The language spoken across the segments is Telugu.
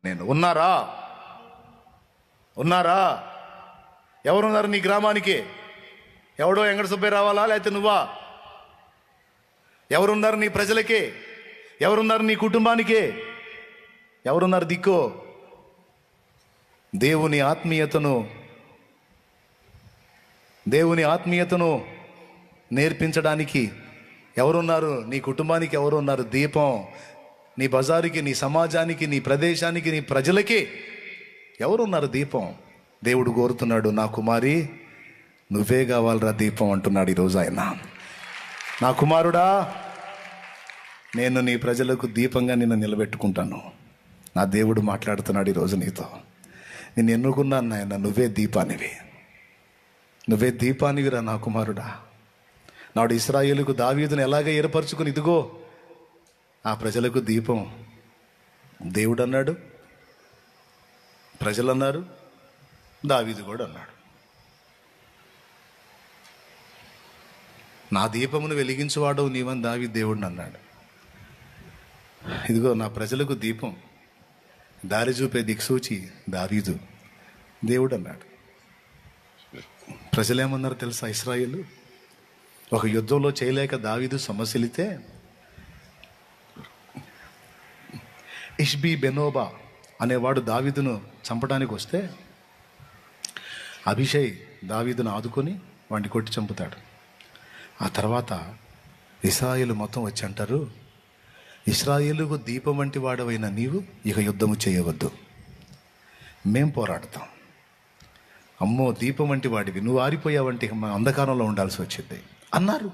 నేను ఉన్నారా? ఎవరున్నారు నీ గ్రామానికి? ఎవడో వెంకట సుబ్బయ్య రావాలా, లేకపోతే నువ్వా? ఎవరున్నారు నీ ప్రజలకి? ఎవరున్నారు నీ కుటుంబానికి? ఎవరున్నారు దిక్కు? దేవుని ఆత్మీయతను నేర్పించడానికి ఎవరున్నారు? నీ కుటుంబానికి ఎవరున్నారు? దీపం నీ బజారుకి, నీ సమాజానికి, నీ ప్రదేశానికి, నీ ప్రజలకి ఎవరున్నారు? దీపం. దేవుడు కోరుతున్నాడు, నా కుమారి నువ్వే కావాలరా దీపం అంటున్నాడు ఈరోజు ఆయన. నా కుమారుడా, నేను నీ ప్రజలకు దీపంగా నిన్ను నిలబెట్టుకుంటాను. నా దేవుడు మాట్లాడుతున్నాడు ఈరోజు నీతో. నేను ఎన్నుకున్నాను నాయన, నువ్వే దీపానివిరా నా కుమారుడా. నాడు ఇశ్రాయేలుకు దావీదును ఎలాగ ఏర్పరచుకుని, ఇదిగో ఆ ప్రజలకు దీపం దేవుడు అన్నాడు, ప్రజలు అన్నారు, దావీదు కూడా అన్నాడు. నా దీపమును వెలిగించువాడవు నీవని దావీదు దేవుడిని అన్నాడు. ఇదిగో నా ప్రజలకు దీపం, దారి చూపే దిక్సూచి దావీదు దేవుడు అన్నాడు. ప్రజలేమన్నారు తెలుసా? ఇశ్రాయేలు ఒక యుద్ధంలో చేయలేక దావీదు సమస్యలితే ఇష్బీ బెనోబా అనేవాడు దావీదును చంపడానికి వస్తే అభిషై దావీదును ఆదుకొని వాడిని కొట్టి చంపుతాడు. ఆ తర్వాత ఇశ్రాయేలు మొత్తం వచ్చి అంటారు, ఇశ్రాయేలుకు దీపం వంటి వాడవైన నీవు ఇక యుద్ధము చేయవద్దు, మేం పోరాడతాం. అమ్మో, దీపం వంటి వాడివి, నువ్వు ఆరిపోయావంటే మా అంధకారంలో ఉండాల్సి వచ్చింది అన్నారు.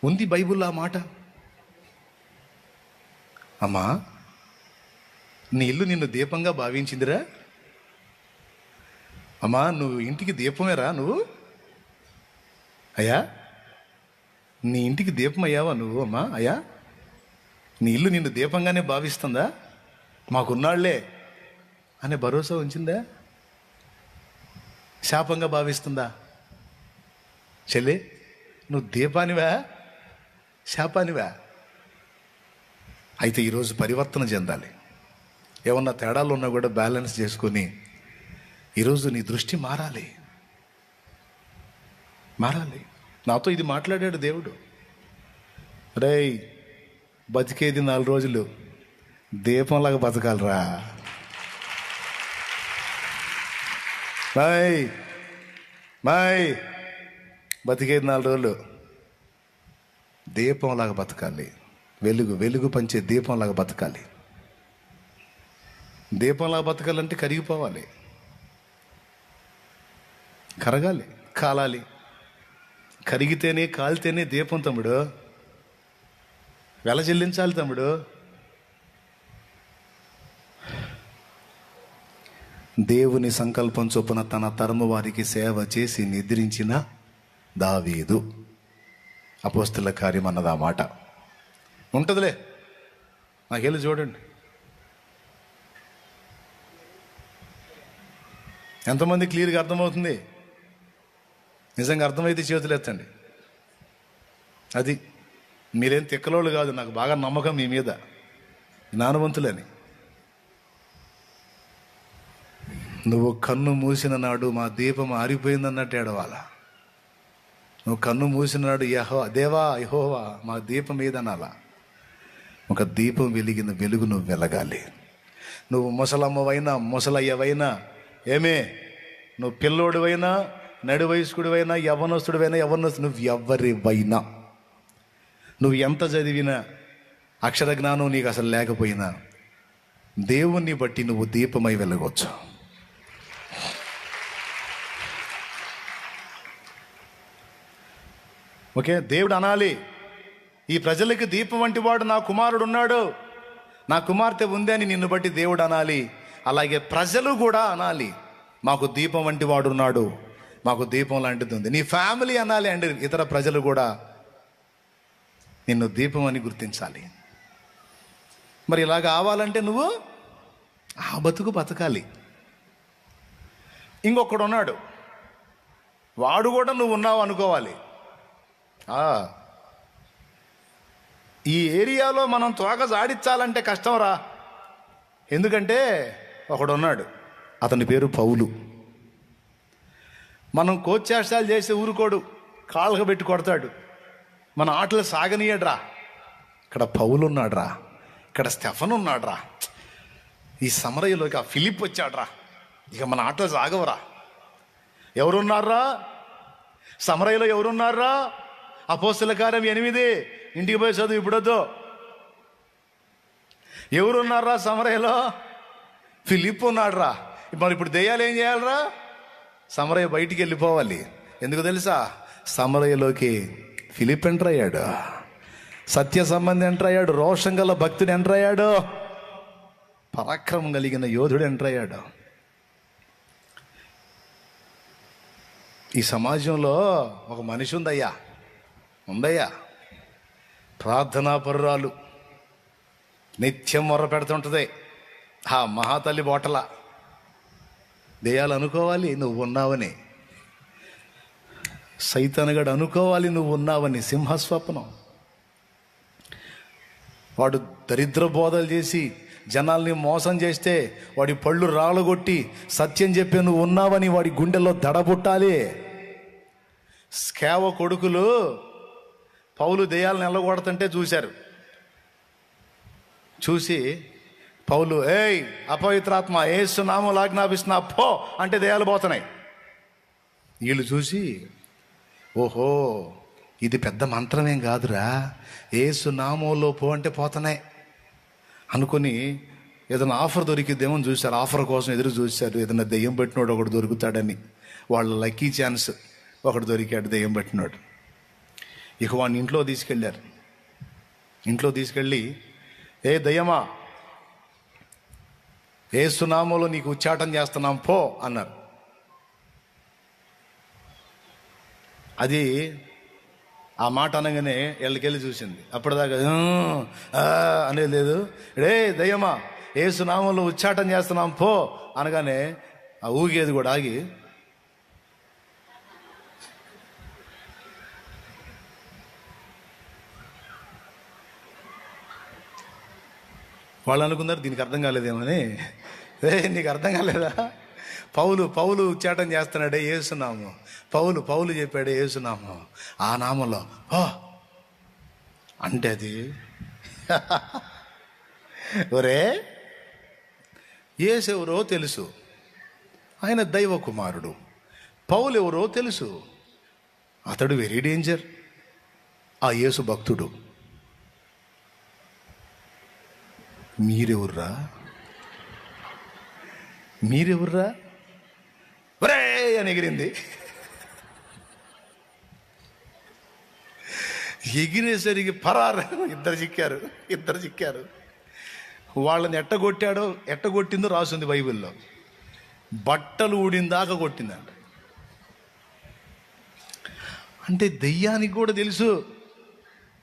ఉంది బైబిల్లో ఆ మాట. అమ్మా, నీ ఇల్లు నిన్ను దీపంగా భావించిందిరా. అమ్మా, నువ్వు ఇంటికి దీపమేరా నువ్వు. అయ్యా, నీ ఇంటికి దీపం అయ్యావా నువ్వు? అమ్మా, అయ్యా, నీ ఇల్లు నిన్ను దీపంగానే భావిస్తుందా? మాకున్నాళ్లే అనే భరోసా ఉంచిందా? శాపంగా భావిస్తుందా? చెల్లి, నువ్వు దీపానివా శాపానివా? అయితే ఈరోజు పరివర్తన చెందాలి. ఏమన్నా తేడాలు ఉన్నా కూడా బ్యాలెన్స్ చేసుకొని ఈరోజు నీ దృష్టి మారాలి. నాతో ఇది మాట్లాడాడు దేవుడు. రేయ్, బతికేది 4 రోజులు, దీపంలాగా బతకాలరా. మాయ్ బతికేది 4 రోజులు, దీపంలాగా బతకాలి. వెలుగు పంచే దీపంలాగా బతకాలి. దీపంలాగా బతకాలంటే కరిగిపోవాలి, కరగాలి, కాలాలి. కరిగితేనే కాలితేనే దీపం తమ్ముడు. వెల చెల్లించాలి తమ్ముడు. దేవుని సంకల్పం చొప్పున తన తరము వారికి సేవ చేసి నిద్రించిన దావీదు. అపోస్తల కార్యం అన్నది ఆ మాట ఉంటుందిలే. నాకెళ్ళి చూడండి, ఎంతమంది క్లియర్గా అర్థమవుతుంది? నిజంగా అర్థమైతే చేతులు ఎత్తండి. అది మీరేం తిక్కలోళ్ళు కాదు, నాకు బాగా నమ్మకం మీ మీద, జ్ఞానవంతులని. నువ్వు కన్ను మూసిన నాడు మా దీపం ఆరిపోయిందన్నట్టు ఏడవాలా. నువ్వు కన్ను మూసిన నాడు యెహోవా మా దీపం ఏదనాలా. ఒక దీపం వెలిగిన వెలుగు నువ్వు వెలగాలి. నువ్వు ముసలమ్మవైనా ముసలయ్యవైనా, నువ్వు పిల్లోడివైనా, నడి వయస్కుడివైనా, యవ్వనస్తుడివైనా, నువ్వు ఎవరివైనా, నువ్వు ఎంత చదివినా, అక్షర జ్ఞానం నీకు అసలు లేకపోయినా, దేవుణ్ణి బట్టి నువ్వు దీపమై వెలగవచ్చు. ఓకే, దేవుడు అనాలి, ఈ ప్రజలకి దీపం వంటి వాడు నా కుమారుడు ఉన్నాడు, నా కుమార్తె ఉంది అని నిన్ను బట్టి దేవుడు అనాలి. అలాగే ప్రజలు కూడా అనాలి, మాకు దీపం వంటి వాడు ఉన్నాడు, మాకు దీపం లాంటిది ఉంది. నీ ఫ్యామిలీ అనాలి అండి, ఇతర ప్రజలు కూడా నిన్ను దీపం అని గుర్తించాలి. మరి ఇలా కావాలంటే నువ్వు ఆ బతకాలి. ఇంకొకడు ఉన్నాడు, వాడు కూడా నువ్వు ఉన్నావు అనుకోవాలి. ఈ ఏరియాలో మనం తోక జాడించాలంటే కష్టం రా. ఎందుకంటే ఒకడున్నాడు, అతని పేరు పౌలు. మనం కోచ్చేష్టాలు చేస్తే ఊరుకోడు, కాళ్ళకు పెట్టి కొడతాడు, మన ఆటలు సాగనీయడ్రా. ఇక్కడ పౌలు ఉన్నాడ్రా, ఇక్కడ స్టెఫన్ ఉన్నాడ్రా, ఈ సమరయలోకి ఆ ఫిలిప్ వచ్చాడ్రా, ఇక మన ఆటలు సాగవరా. ఎవరున్నారా సమరయలో? ఎవరున్నారా? అపోస్తల కార్యం 8, ఇంటికి పోయి చదువు, ఇప్పుడొద్దు. ఎవరున్నారా సమరయలో? ఫిలిప్ ఉన్నాడ్రా. మరి ఇప్పుడు దెయ్యాలు ఏం చేయాలరా? సమరయ బయటికి వెళ్ళిపోవాలి. ఎందుకు తెలుసా? సమరయలోకి ఫిలిప్ ఎంటర్ అయ్యాడు, సత్య సంబంధి ఎంటర్ అయ్యాడు, రోషం గల భక్తుడు ఎంటర్ అయ్యాడు, పరాక్రమం కలిగిన యోధుడు ఎంటర్ అయ్యాడు. ఈ సమాజంలో ఒక మనిషి ఉందయ్యా, ప్రార్థనా పరురాలు, నిత్యం మొర్ర పెడుతుంటుంది. ఆ మహాతల్లి బోటల దెయ్యాలు అనుకోవాలి నువ్వు ఉన్నావని, సైతానుగాడు అనుకోవాలి నువ్వు ఉన్నావని. సింహస్వప్నం. వాడు దరిద్ర బోధలు చేసి జనాల్ని మోసం చేస్తే వాడి పళ్ళు రాళ్ళగొట్టి సత్యం చెప్పే నువ్వు ఉన్నావని వాడి గుండెల్లో దడబుట్టాలి. స్కేవ కొడుకులు పౌలు దెయ్యాలను ఎల్లగొడుతుంటే చూసి పౌలు, ఏయ్ అపవిత్రాత్మ, యేసు నామములో ఆజ్ఞాపిస్తున్నా పో అంటే దెయ్యాలు పోతున్నాయి. వీళ్ళు చూసి, ఓహో ఇది పెద్ద మంత్రమేం కాదురా, యేసు నామములో పో అంటే పోతున్నాయి అనుకుని ఏదైనా ఆఫర్ దొరికిద్దేమో చూశారు. ఆఫర్ కోసం ఎదురు చూశారు. ఏదైనా దెయ్యం పెట్టినోడు ఒకడు దొరుకుతాడని. వాళ్ళ లక్కీ ఛాన్స్, ఒకడు దొరికాడు దెయ్యం పెట్టినోడు. ఇక వాడిని ఇంట్లో తీసుకెళ్ళారు. ఇంట్లో తీసుకెళ్ళి, ఏ దయ్యమా, యేసు నామములో నీకు ఉచ్చాటం చేస్తున్నాం పో అన్నారు. అది ఆ మాట అనగానే వీళ్ళకెళ్ళి చూసింది. అప్పటిదాకా అనేది లేదు. రే దయ్యమా, యేసు నామములో ఉచ్చాటం చేస్తున్నాం పో అనగానే ఆ ఊగేది కూడా ఆగి, వాళ్ళు అనుకున్నారు దీనికి అర్థం కాలేదేమని. నీకు అర్థం కాలేదా? పౌలు ఉచ్చాటం చేస్తున్నాడే యేసునామం, పౌలు చెప్పాడే యేసునామం, ఆ నామంలో ఓ అంటే అది ఒరే యేసు ఎవరో తెలుసు, ఆయన దైవ కుమారుడు. పౌలు ఎవరో తెలుసు, అతడు వెరీ డేంజర్, ఆ యేసు భక్తుడు. మీరెవర్రా ఒరే అని ఎగిరింది. ఎగిరేసరికి పరారు. ఇద్దరు చిక్కారు. వాళ్ళని ఎట్టగొట్టిందో రాసింది బైబిల్లో. బట్టలు ఊడిందాకా కొట్టిందంట. అంటే దెయ్యానికి కూడా తెలుసు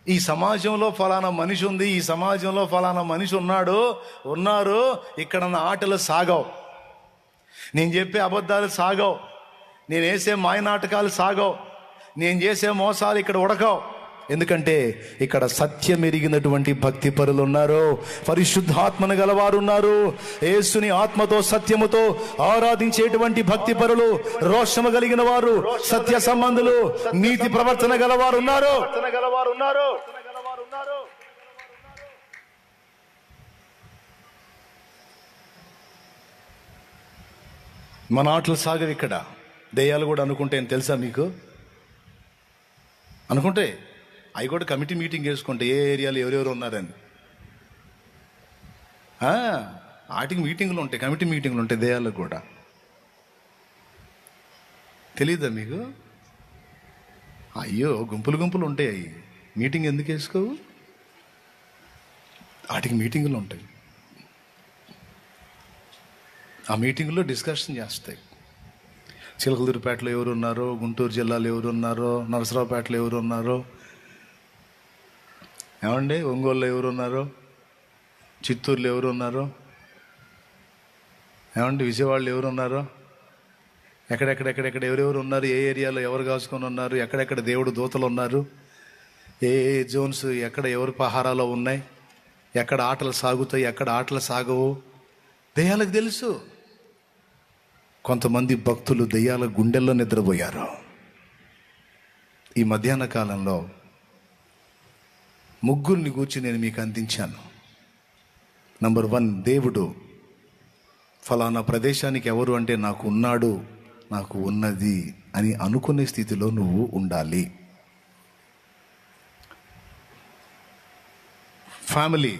ఈ సమాజంలో ఫలానా మనిషి ఉంది, ఈ సమాజంలో ఫలానా మనిషి ఉన్నారు, ఇక్కడ నా ఆటలు సాగవు, నేను చెప్పే అబద్ధాలు సాగవు, నేను వేసే మాయనాటకాలు సాగవు, నేను చేసే మోసాలు ఇక్కడ ఉడకవు. ఎందుకంటే ఇక్కడ సత్యం ఎరిగినటువంటి భక్తి పరులు ఉన్నారు, పరిశుద్ధాత్మను గలవారు ఉన్నారు, యేసుని ఆత్మతో సత్యముతో ఆరాధించేటువంటి భక్తి పరులు, రోషము కలిగిన వారు, సత్య సంబంధులు, నీతి ప్రవర్తన గలవారు ఉన్నారు. మన ఆటలు సాగవు ఇక్కడ. దెయ్యాలు కూడా అనుకుంటే ఏం తెలుసా మీకు? అనుకుంటే అవి కూడా కమిటీ మీటింగ్ వేసుకుంటే ఏ ఏరియాలో ఎవరెవరు ఉన్నారని, వాటికి మీటింగ్లు ఉంటాయి, కమిటీ మీటింగ్లు ఉంటాయి. దెయ్యాలకు కూడా తెలీదా మీకు? అయ్యో గుంపులు ఉంటాయి. అవి మీటింగ్ ఎందుకు వేసుకోవు? వాటికి మీటింగులు ఉంటాయి. ఆ మీటింగ్లో డిస్కషన్ చేస్తాయి. చిలకలూరిపేటలో ఎవరున్నారో, గుంటూరు జిల్లాలో ఎవరున్నారో, నరసరావుపేటలో ఎవరున్నారో, ఏమండి ఒంగోలులో ఎవరున్నారో, చిత్తూరులో ఎవరున్నారో, ఏమండి విజయవాడలో ఎవరున్నారో, ఎక్కడెక్కడ ఎవరెవరు ఉన్నారు, ఏ ఏరియాలో ఎవరు కాసుకొని ఉన్నారు, ఎక్కడెక్కడ దేవుడు దూతలు ఉన్నారు, ఏ జోన్స్ ఎక్కడ ఎవరి పహారాలో ఉన్నాయి, ఎక్కడ ఆటలు సాగుతాయి, ఎక్కడ ఆటలు సాగవు, దెయ్యాలకు తెలుసు. కొంతమంది భక్తులు దెయ్యాల గుండెల్లో నిద్రపోయారు. ఈ మధ్యాహ్న కాలంలో ముగ్గురిని గూర్చి నేను మీకు అందించాను. నంబర్ 1, దేవుడు ఫలానా ప్రదేశానికి ఎవరు అంటే నాకు ఉన్నాడు, నాకు ఉన్నది అని అనుకునే స్థితిలో నువ్వు ఉండాలి. ఫ్యామిలీ,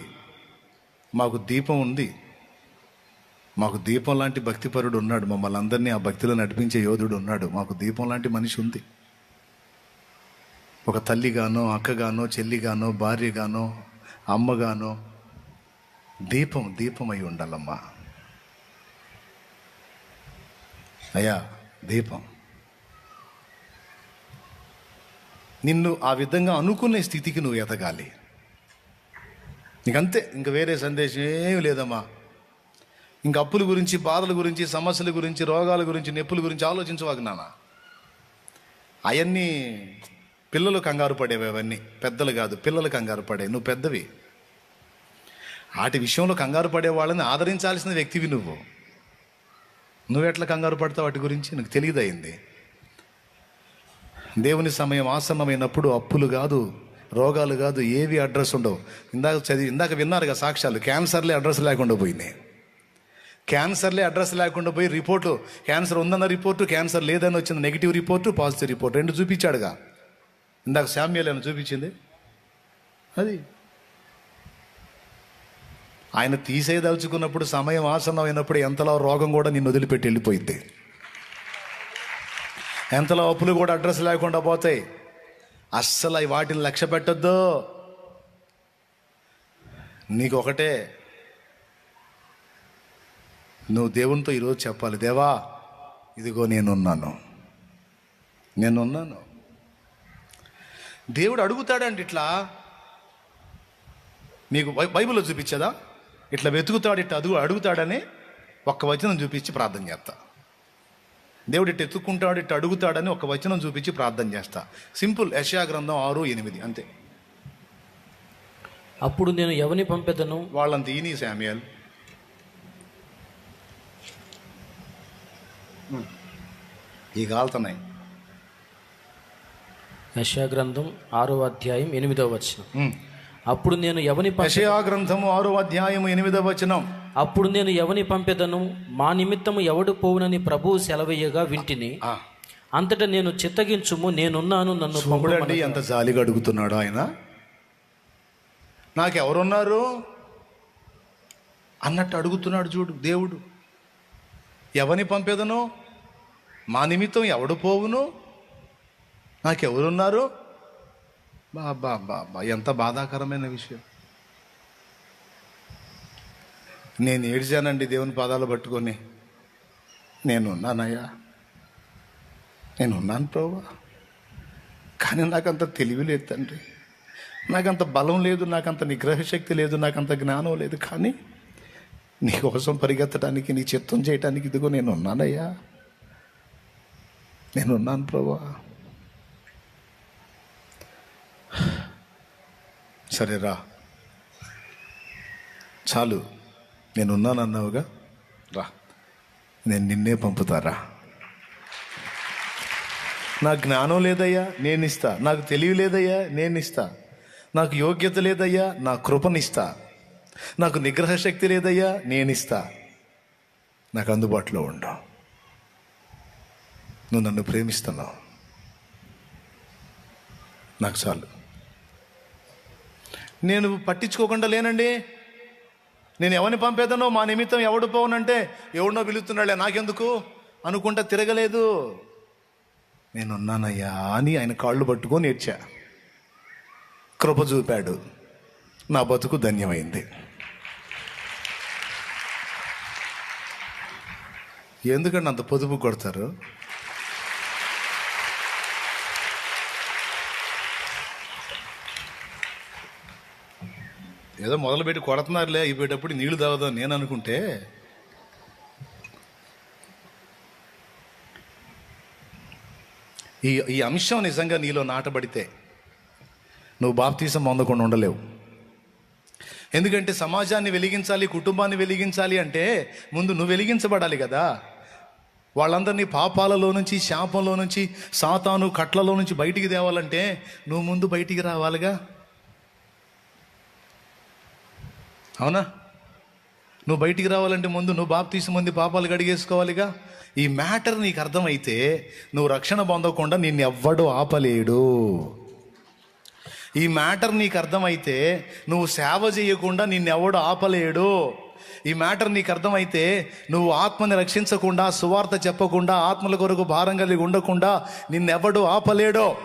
మాకు దీపం ఉంది, మాకు దీపం లాంటి భక్తిపరుడు ఉన్నాడు, మమ్మల్ని అందరినీ ఆ భక్తిలో నడిపించే యోధుడు ఉన్నాడు, మాకు దీపం లాంటి మనిషి ఉంది. ఒక తల్లిగానో, అక్కగానో, చెల్లిగానో, భార్యగానో, అమ్మగానో దీపమై ఉండాలమ్మా. అయ్యా దీపం, నిన్ను ఆ విధంగా అనుకునే స్థితికి నువ్వు ఎదగాలి. నీకంతే, ఇంక వేరే సందేశం ఏమి లేదమ్మా. ఇంక అప్పుల గురించి, బాధల గురించి, సమస్యల గురించి, రోగాల గురించి, నొప్పుల గురించి ఆలోచించవాకు నాన్న. అవన్నీ పిల్లలు కంగారు పడేవి, అవన్నీ పెద్దలు కాదు, పిల్లలు కంగారు పడే. నువ్వు పెద్దవి. వాటి విషయంలో కంగారు పడే వాళ్ళని ఆదరించాల్సిన వ్యక్తివి నువ్వు. నువ్వెట్లా కంగారు పడతావు వాటి గురించి? నీకు తెలియదయింది. దేవుని సమయం ఆసన్నమైనప్పుడు అప్పులు కాదు, రోగాలు కాదు, ఏవి అడ్రస్ ఉండవు. ఇందాక విన్నారుగా సాక్ష్యాలు. క్యాన్సర్లే అడ్రస్ లేకుండా పోయింది. క్యాన్సర్లే అడ్రస్ లేకుండా పోయి రిపోర్టు, క్యాన్సర్ ఉందన్న రిపోర్టు, క్యాన్సర్ లేదని వచ్చింది నెగిటివ్ రిపోర్టు, పాజిటివ్ రిపోర్ట్, 2 చూపించాడుగా. ఇందాక శామ్యూయల్ అని చూపించింది. అది ఆయన తీసేయదలుచుకున్నప్పుడు, సమయం ఆసన్నమైనప్పుడు ఎంతలో రోగం కూడా నిన్ను వదిలిపెట్టి వెళ్ళిపోయింది. ఎంతలో అప్పులు కూడా అడ్రస్ లేకుండా పోతాయి. అస్సలు వాటిని లక్ష్య పెట్టొద్దు. నీకు ఒకటే, నువ్వు దేవునితో ఈరోజు చెప్పాలి, దేవా ఇదిగో నేనున్నాను. దేవుడు అడుగుతాడండి ఇట్లా. మీకు బైబిల్లో చూపించదా? ఇట్లా వెతుకుతాడు, ఇట్లా అడుగుతాడని ఒక్క వచనం చూపించి ప్రార్థన చేస్తా. దేవుడు ఇట్లా ఎత్తుక్కుంటాడు, ఇట్లా అడుగుతాడని ఒక వచనం చూపించి ప్రార్థన చేస్తా. సింపుల్. యెషయా గ్రంథం 6:8 అంతే. అప్పుడు నేను ఎవని పంపెదను? వాళ్ళంత ఈని శామ్యూయల్. ఈ కాలుతున్నాయి. యెషయా గ్రంథం 6:8. అప్పుడు నేను ఎవని యెషయా గ్రంథము 6:8. అప్పుడు నేను ఎవని పంపెదను? మా నిమిత్తము ఎవడు పోవునని ప్రభువు సెలవయ్యగా వింటిని. అంతటా నేను చిత్తగించుము, నేనున్నాను, నన్ను పంపుడండి. ఎంత జాలిగా అడుగుతున్నాడు ఆయన. నాకెవరున్నారు అన్నట్టు అడుగుతున్నాడు చూడు దేవుడు. ఎవని పంపేదను? మా నిమిత్తం ఎవడు పోవును? నాకెవరున్నారు? బాబా, ఎంత బాధాకరమైన విషయం. నేను ఏడ్చానండి దేవుని పాదాలు పట్టుకొని. నేనున్నానయ్యా, నేనున్నాను ప్రభువా, కానీ నాకంత తెలివి లేదు తండ్రి, నాకంత బలం లేదు, నాకంత నిగ్రహ శక్తి లేదు, నాకంత జ్ఞానం లేదు. కానీ నీ కోసం పరిగెత్తడానికి, నీ చిత్తం చేయటానికి ఇదిగో నేనున్నానయ్యా, నేనున్నాను ప్రభువా. సరే రా, చాలు, నేనున్నాను అన్నావుగా, రా, నేను నిన్నే పంపుతారా. నాకు జ్ఞానం లేదయ్యా, నేను ఇస్తా. నాకు తెలివి లేదయ్యా, నేను ఇస్తా. నాకు యోగ్యత లేదయ్యా, నా కృపనిస్తా. నాకు నిగ్రహ శక్తి లేదయ్యా, నేను ఇస్తా. నాకు అందుబాటులో ఉండు. నువ్వు నన్ను ప్రేమిస్తున్నావు, నాకు చాలు. నేను పట్టించుకోకుండా లేనండి. నేను ఎవరిని పంపేదనో, మా నిమిత్తం ఎవడు పోవునంటే ఎవడనో పిలుస్తున్నాడులే నాకెందుకు అనుకుంటా తిరగలేదు. నేనున్నానయ్యా అని ఆయన కాళ్ళు పట్టుకొని ఏడ్చా. కృప చూపాడు, నా బతుకు ధన్యమైంది. ఎందుకంటే అంత పొదుపు కొడతారు? ఏదో మొదలుపెట్టి కొడుతున్నారులే, అయిపోయేటప్పుడు నీళ్లు తాగుదాం నేను అనుకుంటే, ఈ అంశం నిజంగా నీలో నాటబడితే నువ్వు బాప్తీసం పొందకుండా ఉండలేవు. ఎందుకంటే సమాజాన్ని వెలిగించాలి, కుటుంబాన్ని వెలిగించాలి అంటే ముందు నువ్వు వెలిగించబడాలి కదా. వాళ్ళందరినీ పాపాలలో నుంచి, శాపంలో నుంచి, సాతాను కట్లలో నుంచి బయటికి తేవాలంటే నువ్వు ముందు బయటికి రావాలిగా. అవునా? నువ్వు బయటికి రావాలంటే ముందు నువ్వు బాప్తీసం పొంది పాపాలు కడిగేసుకోవాలిగా. ఈ మ్యాటర్ నీకు అర్థమైతే నువ్వు రక్షణ పొందకుండా నిన్ను ఎవ్వడు ఆపలేడు. ఈ మ్యాటర్ నీకు అర్థమైతే నువ్వు సేవ చేయకుండా నిన్నెవడు ఆపలేడు. ఈ మ్యాటర్ నీకు అర్థమైతే నువ్వు ఆత్మని రక్షించకుండా, సువార్త చెప్పకుండా, ఆత్మల కొరకు భారం కలిగి ఉండకుండా నిన్నెవడు ఆపలేడో.